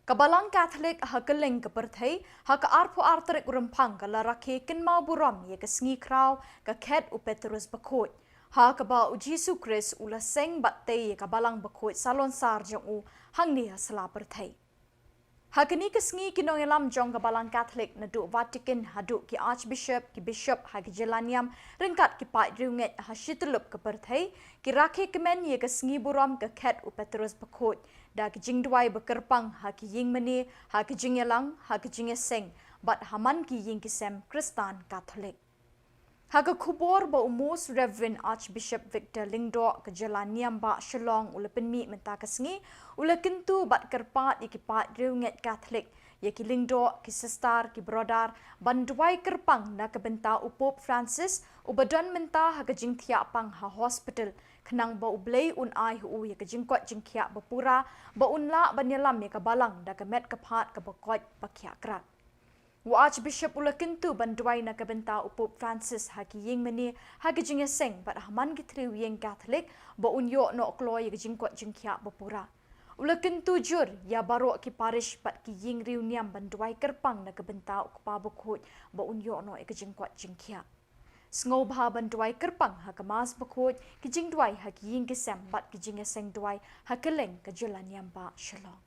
Balang Katholik hakaling keperthai haka arpo arterik rempang kala Rakhe kenmau Burom ye ke Sngi krau ke Khet u Petrus Bakhuid. Haka ba u Jesu Kris ula seng batte ye ke Balang Bakhuid salon sar jong u hang ni hasla perthai. Hakini ke Sngi kinong elam jong ke Balang Katholik na du Vatican hadu ki Archbishop ki Bishop haki NIAM ringkat ki pat riunget hasyitulup keperthai ki Rakhe kemen ye ke Sngi Burom ke Khet u Petrus Bakhuid. Da kijing duai bekerpang ha kijing meni ha kijing yelang ha kijing seng bat haman kijing kisem Kristan Katholik. Ha KHUBOR ba Most Reverend Archbishop Victor Lingdo ke NIAM ba Shillong ula penmi menta ke Sngi ula kentu bat kerpat ikipat riunget Katholik ye ki Lingdo ki sestar ki brodar ban duai kerpang na ke benta Pope Francis ubadon menta ha kijing tiapang ha hospital kenang ba ublei un ai hu ye ke jingkot jingkia bapura ba unla banyalam ye ke Balang da ke met ke phat ke bakot pakya krat wa Archbishop ula kentu banduai na ke benta Pope Francis ha ki ying meni ha ke jinge seng bat haman ki triu yeng Katholik ba unyo no klo ye ke jingkot jingkia bapura ula kentu jur ya baro ki parish bat ki ying riu NIAM banduai kerpang na ke benta ukpa Bakhuid ba unyo no ye ke jingkot jingkia Sngo bha banduai kerpang ha kemas Bakhuid kijing duai ha kiying kisem bat kijing seng duai ha keleng ke NIAM ba Shalom.